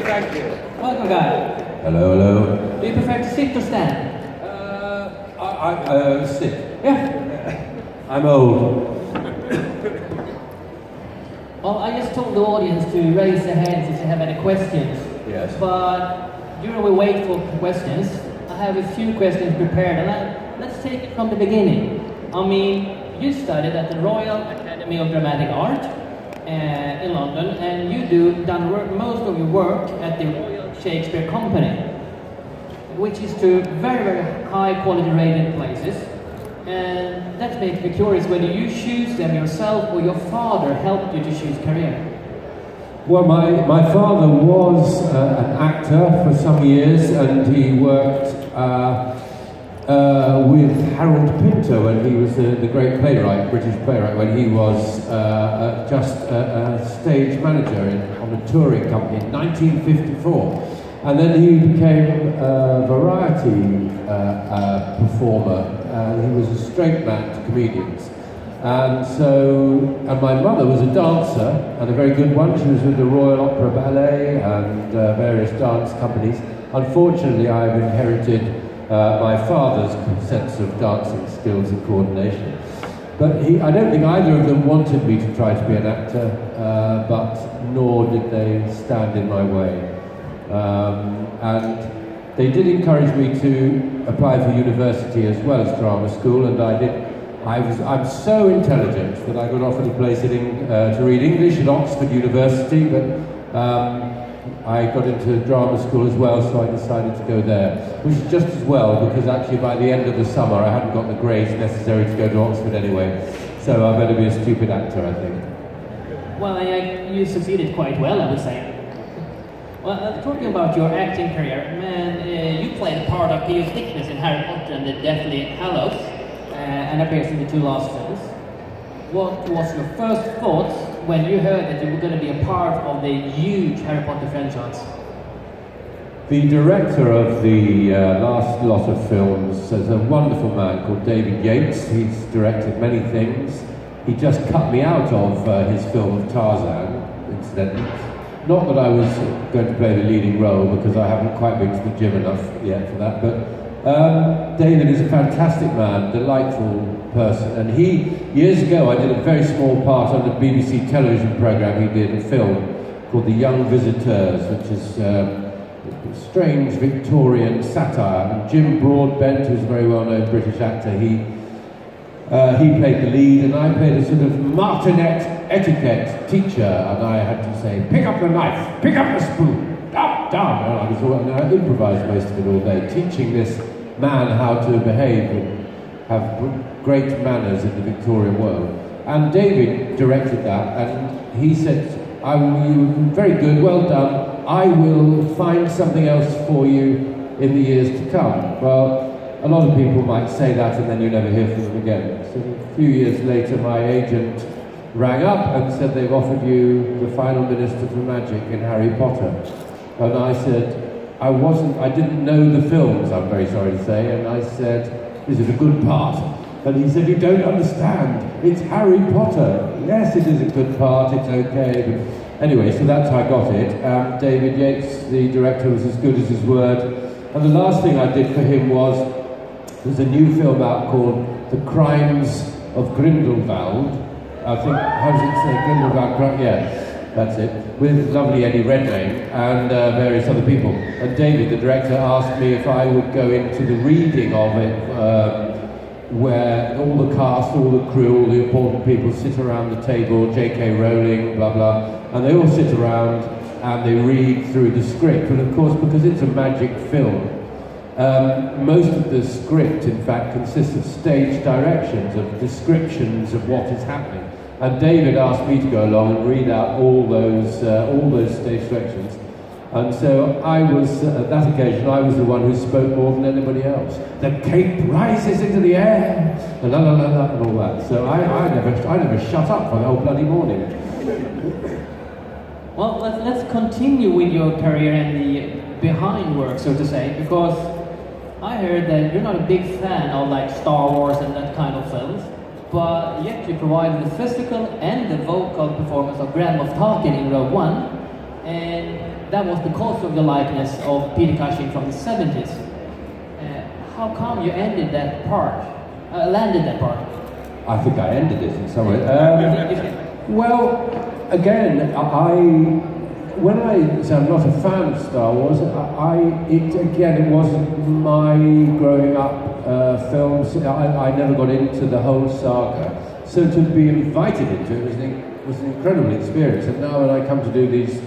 thank you. Welcome, guy. Hello, hello. Do you prefer to sit or stand? I sit. Yeah. I'm old. Well, I just told the audience to raise their hands if they have any questions. Yes. But during we wait for questions, I have a few questions prepared, and let's take it from the beginning. I mean, you studied at the Royal Academy of Dramatic Art in London, and you done most of your work at the Royal Shakespeare Company, which is to very, very high quality rated places. And that makes me curious whether you choose them yourself or your father helped you to choose career. Well, my father was an actor for some years, and he worked with Harold Pinter when he was the great playwright, British playwright, when he was just a stage manager on a touring company in 1954. And then he became a variety performer. He was a straight man to comedians. And my mother was a dancer, and a very good one. She was with the Royal Opera Ballet and various dance companies. Unfortunately, I've inherited my father's sense of dancing skills and coordination. But I don't think either of them wanted me to try to be an actor, but nor did they stand in my way. And they did encourage me to apply for university as well as drama school, and I did. I'm so intelligent that I got offered a place to read English at Oxford University, but I got into drama school as well, so I decided to go there, which is just as well, because actually by the end of the summer I hadn't got the grades necessary to go to Oxford anyway, so I better be a stupid actor, I think. Well, you succeeded quite well, I would say. Well, talking about your acting career, man, you played the part of Pius Thickness in Harry Potter and the Deathly Hallows, and appears in the two last films. What was your first thoughts when you heard that you were going to be a part of the huge Harry Potter franchise? The director of the last lot of films is a wonderful man called David Yates. He's directed many things. He just cut me out of his film of Tarzan, incidentally. Not that I was going to play the leading role, because I haven't quite been to the gym enough yet for that, but David is a fantastic man, delightful person, and years ago I did a very small part on the BBC television programme. He did a film called The Young Visitors, which is a strange Victorian satire. And Jim Broadbent, who's a very well-known British actor, he played the lead, and I played a sort of martinet etiquette teacher, and I had to say, pick up the knife, pick up the spoon, down. And I improvised most of it all day, teaching this man how to behave and have great manners in the Victorian world. And David directed that, and he said, you were very good, well done, I will find something else for you in the years to come. Well, a lot of people might say that and then you never hear from them again. So a few years later, my agent rang up and said they've offered you the final Minister for Magic in Harry Potter. And I said, I didn't know the films, I'm very sorry to say, and I said, is it a good part? And he said, you don't understand, it's Harry Potter. Yes, it is a good part, it's okay. But anyway, so that's how I got it. David Yates, the director, was as good as his word. And the last thing I did for him was, there's a new film out called The Crimes of Grindelwald. I think, how does it say? Grindelwald, yeah, that's it. With lovely Eddie Redmayne and various other people. And David, the director, asked me if I would go into the reading of it, where all the cast, all the crew, all the important people sit around the table, J.K. Rowling, blah, blah, and they all sit around and they read through the script. And of course, because it's a magic film, most of the script, in fact, consists of stage directions, of descriptions of what is happening. And David asked me to go along and read out all those stage directions. And so I was, at that occasion, I was the one who spoke more than anybody else. The cape rises into the air, and la la la la, and all that. So I never shut up for the whole bloody morning. Well, let's continue with your career and the behind work, so to say, because I heard that you're not a big fan of like Star Wars and that kind of films, but yet you provided the physical and the vocal performance of Grand Moff Tarkin in Rogue One, and that was because of the likeness of Peter Cushing from the 70s. How come you ended that part, landed that part? I think I ended it in some way. Well, again, when I say I'm not a fan of Star Wars, it wasn't my growing up films. I never got into the whole saga. So to be invited into it was an incredible experience. And now when I come to do these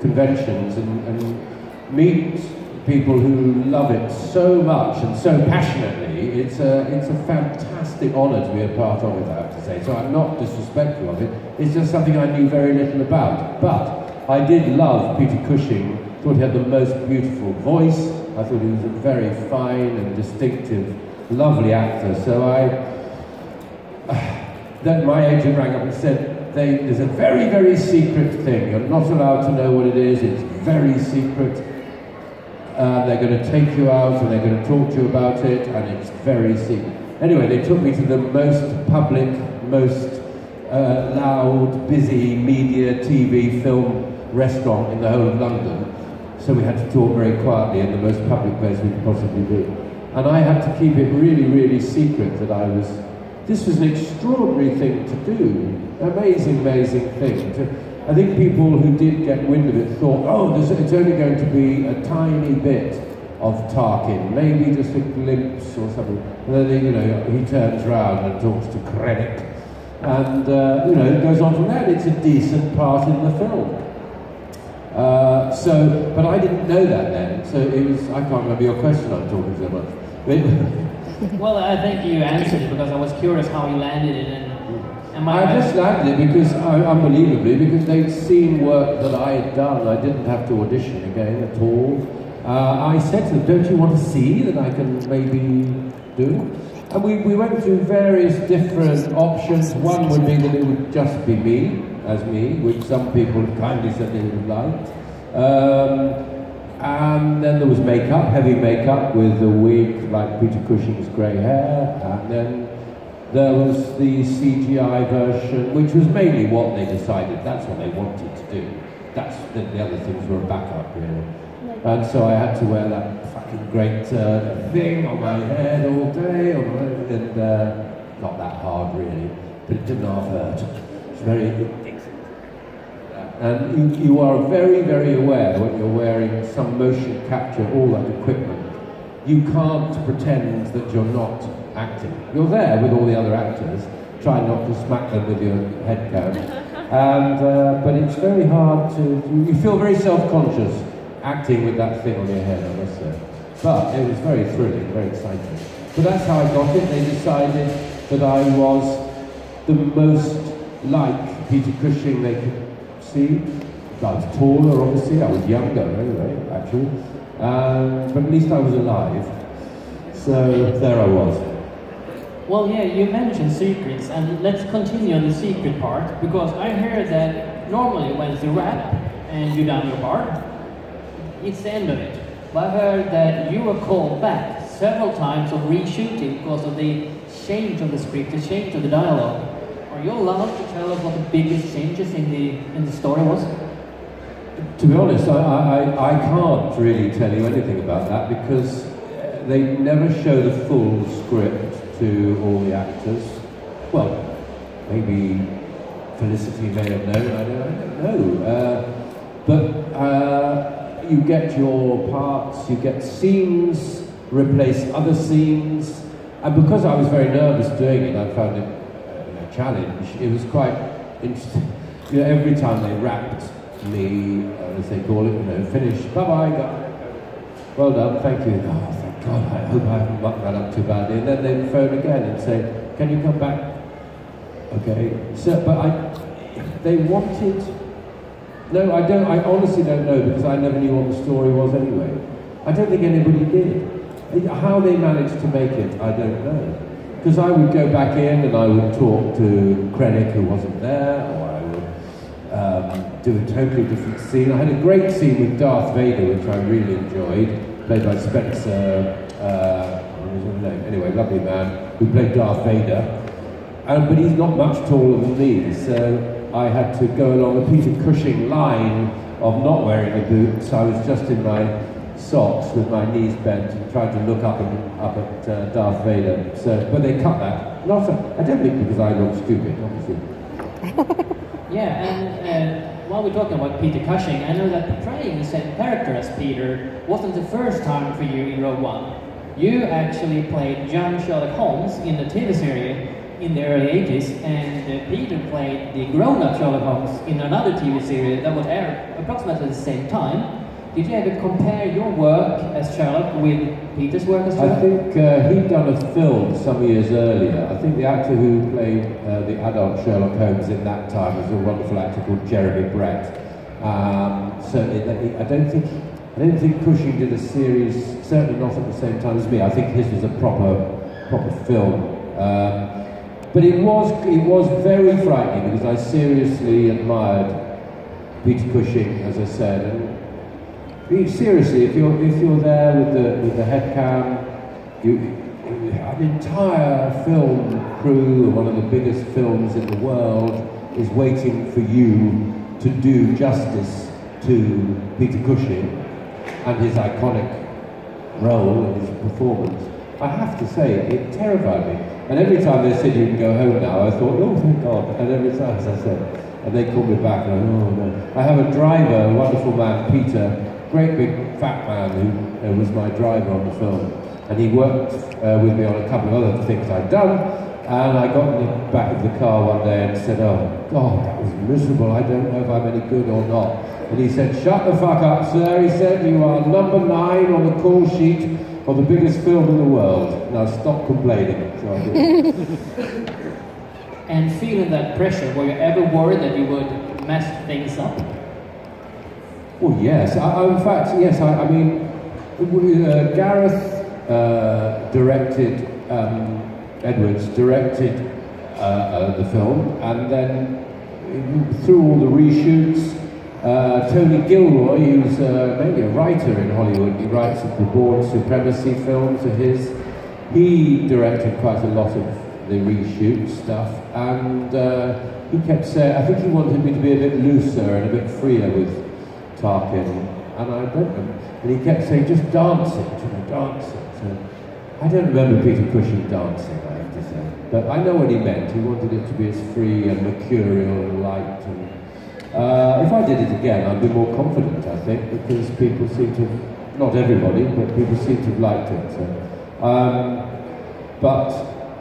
conventions and meet people who love it so much and so passionately, it's a fantastic honour to be a part of it, I have to say. So I'm not disrespectful of it. It's just something I knew very little about. But I did love Peter Cushing. Thought he had the most beautiful voice. I thought he was a very fine and distinctive, lovely actor. So then my agent rang up and said, there's a very, very secret thing. You're not allowed to know what it is. It's very secret. They're going to take you out and they're going to talk to you about it, and it's very secret. Anyway, they took me to the most public, most loud, busy media, TV, film restaurant in the whole of London. So we had to talk very quietly in the most public place we could possibly be. And I had to keep it really, really secret that this was an extraordinary thing to do. Amazing, amazing thing. I think people who did get wind of it thought, oh, it's only going to be a tiny bit of Tarkin, maybe just a glimpse or something. And then, he turns around and talks to Krennic. And, it goes on from there. It's a decent part in the film. But I didn't know that then. So I can't remember your question, I'm talking so much. Well, I think you answered it because I was curious how you landed it. I just landed it because, unbelievably, because they'd seen work that I had done. I didn't have to audition again at all. I said to them, don't you want to see that I can maybe do? And we went through various different options. One would be that it would just be me, which some people kindly said they would have liked. And then there was makeup, heavy makeup with a wig like Peter Cushing's grey hair. And then there was the CGI version, which was mainly what they decided. That's what they wanted to do. The other things were a backup, really. And so I had to wear that fucking great thing on my head all day, and not that hard really, but it didn't half hurt. It's very and you are very, very aware when you're wearing some motion capture, all that equipment. You can't pretend that you're not acting. You're there with all the other actors, try not to smack them with your head cone. And but it's very hard to. You feel very self-conscious acting with that thing on your head, I must say. But it was very thrilling, very exciting. But that's how I got it. They decided that I was the most like Peter Cushing they could see. I was taller, obviously. I was younger, anyway, actually. But at least I was alive. So there I was. Well, yeah, you mentioned secrets, and let's continue on the secret part, because I heard that normally when it's a wrap and you've done your part, it's the end of it. But I heard that you were called back several times of reshooting because of the change of the script, the change of the dialogue. Are you allowed to tell us what the biggest changes in the story was? To be honest, I can't really tell you anything about that because they never show the full script to all the actors. Well, maybe Felicity may have known, I don't know. But you get your parts, you get scenes, replace other scenes. And because I was very nervous doing it, I found it a challenge. It was quite interesting. Every time they wrapped me, as they call it, finish, bye-bye, well done, thank you. Oh, thank God, I hope I haven't mucked that up too badly. And then they'd phone again and say, can you come back? Okay, so, but they wanted, no, I honestly don't know because I never knew what the story was anyway. I don't think anybody did. How they managed to make it, I don't know. Because I would go back in and I would talk to Krennic who wasn't there, or I would do a totally different scene. I had a great scene with Darth Vader, which I really enjoyed, played by Spencer, what was his name? Anyway, lovely man, who played Darth Vader. But he's not much taller than me, so I had to go along a Peter Cushing line of not wearing the boots. I was just in my socks with my knees bent and tried to look up at Darth Vader. So, but they cut that. I don't think because I look stupid, obviously. Yeah, and while we're talking about Peter Cushing, I know that portraying the same character as Peter wasn't the first time for you in Rogue One. You actually played young Sherlock Holmes in the TV series in the early 80s, and Peter played the grown-up Sherlock Holmes in another TV series that would air approximately at the same time. Did you ever compare your work as Sherlock with Peter's work as Sherlock? I think he'd done a film some years earlier. I think the actor who played the adult Sherlock Holmes in that time was a wonderful actor called Jeremy Brett. I don't think Cushing did a series, certainly not at the same time as me. I think his was a proper film. But it was very frightening because I seriously admired Peter Cushing, as I said. And seriously, if you're there with the head cam, an entire film crew, one of the biggest films in the world, is waiting for you to do justice to Peter Cushing and his iconic role and his performance. I have to say, it terrified me. And every time they said you can go home now, I thought, oh, thank God. And every time, as I said, and they called me back, and I oh no. I have a driver, a wonderful man, Peter, great big fat man who was my driver on the film. And he worked with me on a couple of other things I'd done. And I got in the back of the car one day and said, oh God, that was miserable. I don't know if I'm any good or not. And he said, shut the fuck up, sir. He said, you are number 9 on the call sheet of the biggest film in the world. Now stop complaining. So I did. And feeling that pressure, were you ever worried that you would mess things up? Well, yes. In fact, yes. I mean, Gareth directed, Edwards directed the film, and then through all the reshoots, Tony Gilroy, who's mainly a writer in Hollywood, he writes the Bourne Supremacy films of his. He directed quite a lot of the reshoot stuff, and he kept saying, I think he wanted me to be a bit looser and a bit freer with Tarkin, and I don't know. And he kept saying, just dance it, dance it. So I don't remember Peter Cushing dancing, I have to say. But I know what he meant. He wanted it to be as free and mercurial and light. And if I did it again, I'd be more confident, I think, because people seem to, not everybody, but people seem to have liked it. So. But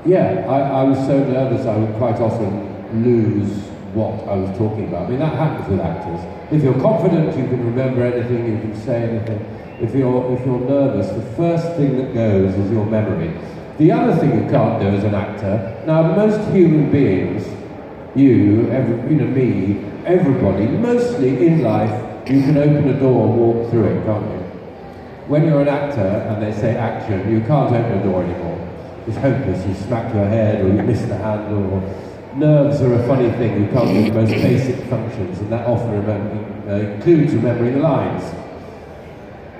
yeah, I was so nervous I would quite often lose what I was talking about. I mean, that happens with actors. If you're confident, you can remember anything, you can say anything. If you're nervous, the first thing that goes is your memory. The other thing you can't do as an actor, now most human beings, you, me, everybody, mostly in life, you can open a door and walk through it, can't you? When you're an actor and they say action, you can't open a door anymore. It's hopeless. You smack your head or you miss the handle. Or nerves are a funny thing. You can't do the most basic functions, and that often includes remembering the lines.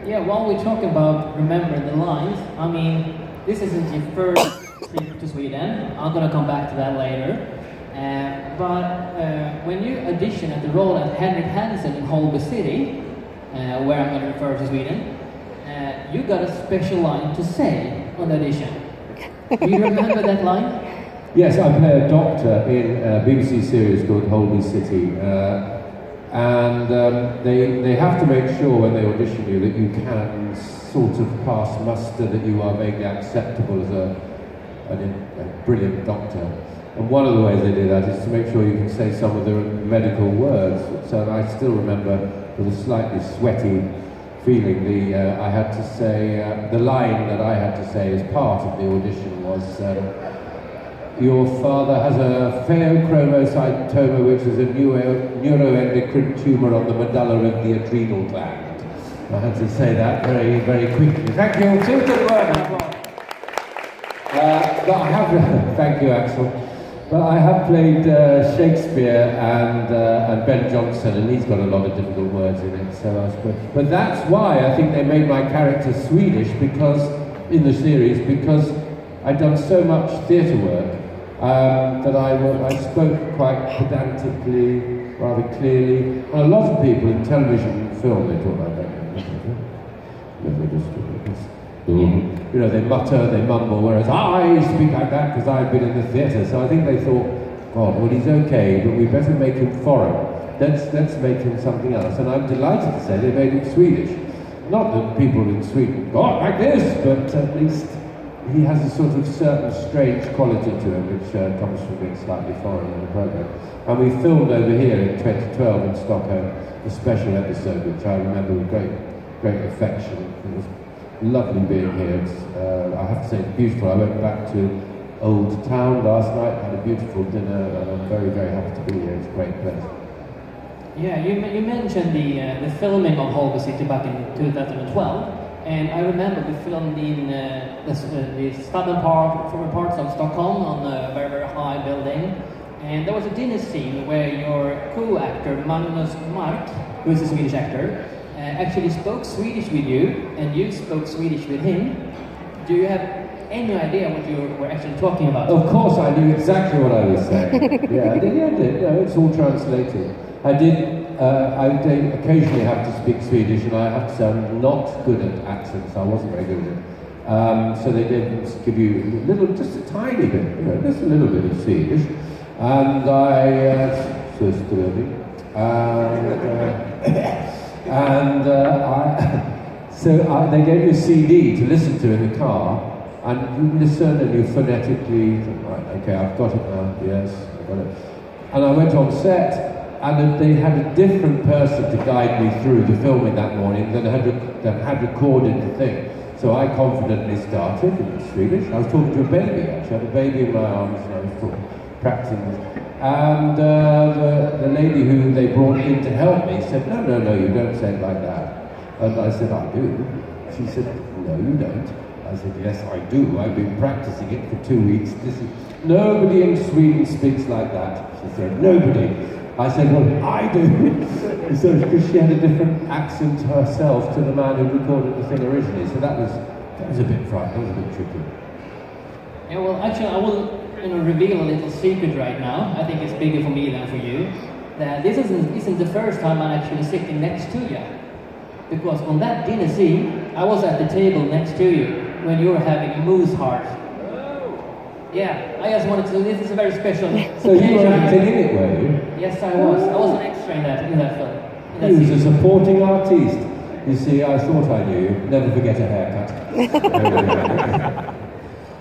Yeah, while we're talking about remembering the lines, I mean, this isn't your first trip to Sweden. I'm going to come back to that later. But when you audition at the role of Henrik Hansen in Holby City, where I'm going to refer to Sweden, you got a special line to say on the audition. Do you remember that line? Yes, I play a doctor in a BBC series called Holby City, and they have to make sure when they audition you that you can sort of pass muster, that you are vaguely acceptable as a brilliant doctor. And one of the ways they do that is to make sure you can say some of the medical words. So I still remember with a slightly sweaty feeling, I had to say, the line that I had to say as part of the audition was, your father has a pheochromocytoma, which is a neuroendocrine tumour on the medulla of the adrenal gland. I had to say that very, very quickly. Thank you, two good words. But I have, thank you, Axel. But I have played Shakespeare and Ben Jonson, and he's got a lot of difficult words in it. But that's why I think they made my character Swedish, because in the series, because I'd done so much theatre work that I spoke quite pedantically. rather clearly. And a lot of people in television and film, they talk like that. You know, they mutter, they mumble, whereas I speak like that because I've been in the theatre. So I think they thought, God, well, he's okay, but we better make him foreign. Let's make him something else. And I'm delighted to say they made him Swedish. Not that people in Sweden go like this, but at least he has a sort of certain strange quality to him, which comes from being slightly foreign in the programme. And we filmed over here in 2012 in Stockholm a special episode, which I remember with great affection. It was lovely being here. I have to say it's beautiful. I went back to Old Town last night, had a beautiful dinner, and I'm very, very happy to be here. It's a great place. Yeah, you mentioned the filming of Holby City back in 2012, and I remember we filmed in the southern parts of Stockholm on a very, very high building, and there was a dinner scene where your co-actor Magnus Mark, who is a Swedish actor, actually spoke Swedish with you, and you spoke Swedish with him. Do you have any idea what you were actually talking about? Of course, I knew exactly what I was saying. Yeah, I did. No, it's all translated. I occasionally have to speak Swedish, and I have to say I'm not good at accents. I wasn't very good at it. So they did give you just a tiny bit, just a little bit of Swedish. And they gave you a CD to listen to in the car, and you listen and you phonetically, right, okay, I've got it now, yes, I've got it. And I went on set, and they had a different person to guide me through the filming that morning that had recorded the thing. So I confidently started in Swedish. I was talking to a baby, actually. I had a baby in my arms, and I was practicing this. And the lady who they brought in to help me said, no, you don't say it like that. And I said, I do. She said, no, you don't. I said, yes, I do. I've been practicing it for 2 weeks. Nobody in Sweden speaks like that. She said, nobody. I said, well, I do. So, because she had a different accent herself to the man who recorded the thing originally. So that was a bit frightening, that was a bit tricky. Yeah, well, actually, I will reveal a little secret right now. I think it's bigger for me than for you. That this isn't the first time I'm actually sitting next to you. Because on that dinner scene, I was at the table next to you when you were having a moose heart. Yeah, I just wanted to. This is a very special. So you were acting in it, were you? Yes, I was. I was an extra in that film. He was a supporting artiste. You see, I thought I knew. Never forget a haircut.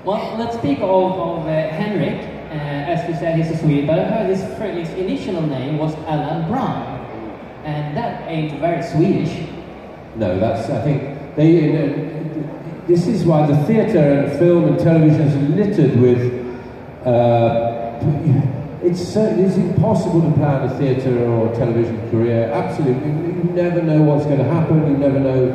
Well, let's speak of Henrik. As you said, he's a Swede, but I heard his initial name was Alan Brown, and that ain't very Swedish. No, that's. I think they. This is why the theatre and film and television is littered with. It's impossible to plan a theatre or television career. Absolutely, you never know what's going to happen. You never know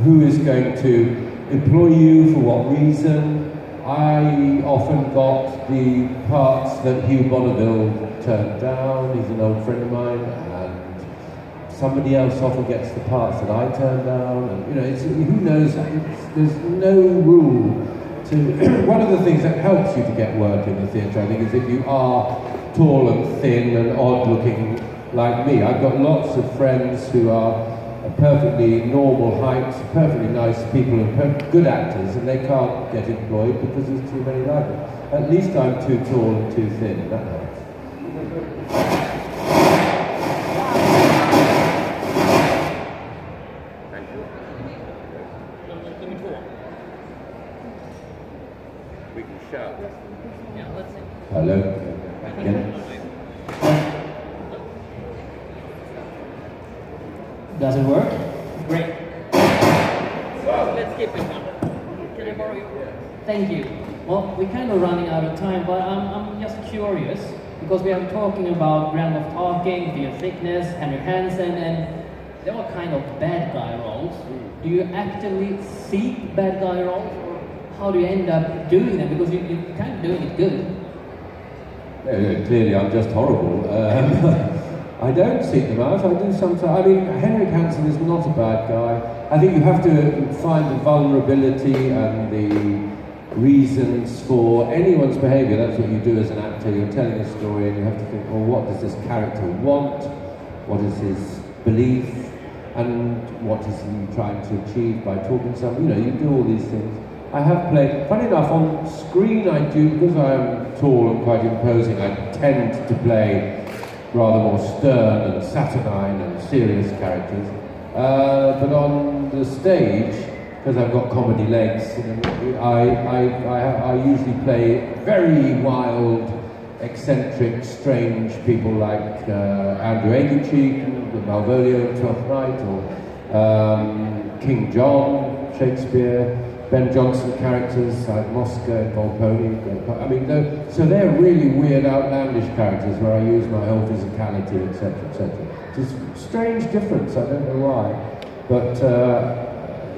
who is going to employ you for what reason. I often got the parts that Hugh Bonneville turned down. He's an old friend of mine, and somebody else often gets the parts that I turn down. And who knows? There's no rule to. One of the things that helps you to get work in the theatre, I think, is if you are tall and thin and odd-looking like me. I've got lots of friends who are perfectly normal heights, perfectly nice people and good actors, and they can't get employed because there's too many like them. At least I'm too tall and too thin, that helps. Thank you. We can shout. Yeah, let's see. Hello. Again. Does it work? Great. Let's keep it on. Can I borrow your? Thank you. Well, we're kind of running out of time, but I'm just curious, because we are talking about Grand of Talking, Theo Thickness, Henrik Hansen, and they're all kind of bad guy roles. Do you actively seek bad guy roles, or how do you end up doing them? Because you're kind of doing it good. Clearly, I'm just horrible. I don't seek them out. I do sometimes. I mean, Henrik Hansen is not a bad guy. I think you have to find the vulnerability and the reasons for anyone's behaviour. That's what you do as an actor. You're telling a story, and you have to think, well, what does this character want? what is his belief, and what is he trying to achieve by talking to someone. You know, you do all these things. I have played, funny enough, on screen I do, because I am tall and quite imposing, I tend to play rather more stern and saturnine and serious characters. But on the stage, because I've got comedy legs, you know, I usually play very wild, eccentric, strange people like Andrew Aguichi, the Malvolio in Twelfth Night, or King John, Shakespeare, Ben Jonson characters like Mosca and Volpone. I mean, so they're really weird, outlandish characters where I use my whole physicality, etc., etc. It's a strange difference, I don't know why, but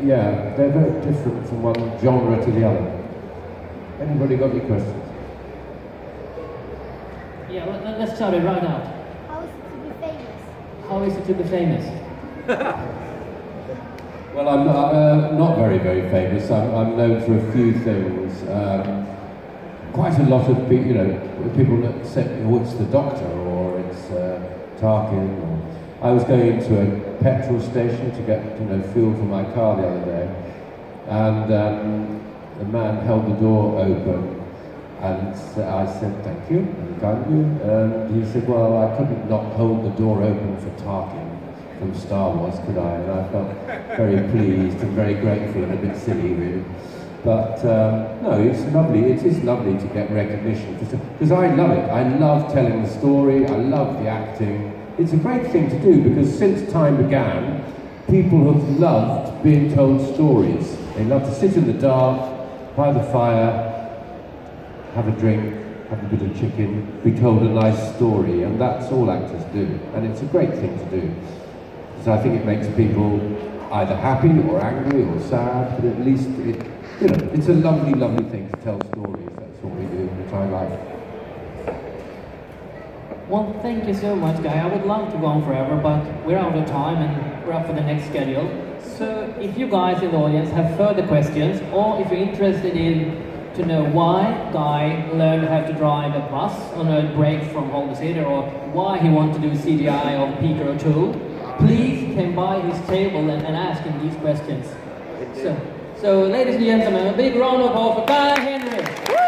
yeah, they're very different from one genre to the other. Anybody got any questions? Yeah, let's start it right out. How is it to be famous? How is it to be famous? Well, I'm not very, very famous. I'm known for a few things. Quite a lot of people, you know, people that say, oh, it's the Doctor, or it's Tarkin. Or I was going into a petrol station to get, you know, fuel for my car the other day, and the man held the door open, and I said, thank you, and thank you, and he said, well, I couldn't not hold the door open for Tarkin from Star Wars, could I? And I felt very pleased and very grateful and a bit silly, really. But no, it's lovely. It is lovely to get recognition, because I love it. I love telling the story. I love the acting. It's a great thing to do, because since time began, people have loved being told stories. They love to sit in the dark, by the fire, have a drink, have a bit of chicken, be told a nice story, and that's all actors do. And it's a great thing to do. So I think it makes people either happy or angry or sad, but at least it, you know, it's a lovely, lovely thing to tell stories. That's what we do, which I like. Well, thank you so much, Guy. I would love to go on forever, but we're out of time and we're up for the next schedule. So if you guys in the audience have further questions, or if you're interested in to know why Guy learned how to drive a bus on a break from Holder Theatre, or why he wanted to do CGI of Peter O'Toole, please come by his table and ask him these questions. So ladies and gentlemen, a big round of applause for Guy Henry.